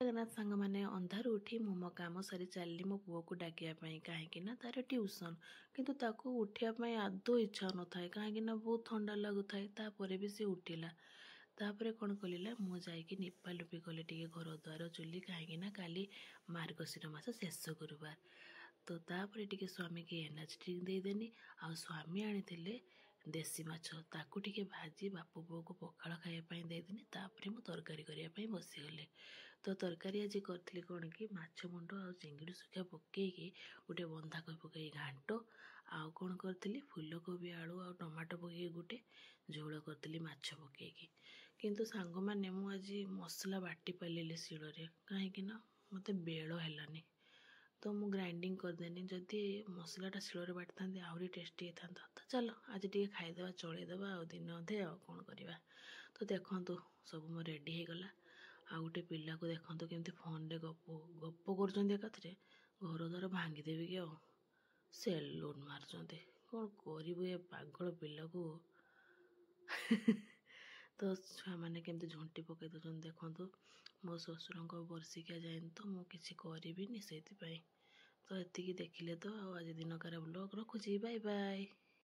जगन्नाथ सांग मैंने अंधार उठी मु मो कम सारी चलली मो पुओ को डाकियापाई कहीं तार ट्यूशन किंतु ताको उठापी आदौ इच्छा न था कहीं बहुत ठंडा लगुए तापर भी सी उठिला तापर कौन कलिला मु जाकि निपा लुपी कली टे घर द्वार चुली कहीं काली मार्गशीर मास शेष गुरुवार तो तापर टे स्वामी की एनर्जी देदेनी आ स्वामी आनी देसी माछ ताकू टिके भाजी बापू पुओ को पखाल खायापाई देदेनी तापर मु तरकारी करने बसीगली तो तरकारी आज करी कौन कि माछ मुंड आ चिंगड़ी सुखा पकईकि गोटे बंधाकोबी पकई घांट आउ कौन करी फूलकोबी आलू आ टमाटो पकई गोटे झोल करी माछ पकईकि किंतु सांग मैंने मु आज मसला बाटी पारे शिଳରେ कहीं मत बेल है तो मु ग्राइंडिंग करदेनी जदि मसलाटा शिଳରେ बाटी था आहरी टेस्टी होता तो चलो आज टे खाईदे चलईदे आ दिन अधे आ कौन करवा तो देखु सब मो रेडी हो गला आ गोटे पिला को देखु केमती फोन रे गप गप कर घर द्वार भांगीदेवी कि सेलून मार्च कौन करू ए पागल पिला को तो छुआ मैंने केमती झुंटी पकई दौरान देखु मो ससुर वर्षिकिया जाए तो मुझे करी से तो ये देखिले तो आज दिन कार ब्लॉग रखुची बाय बाय।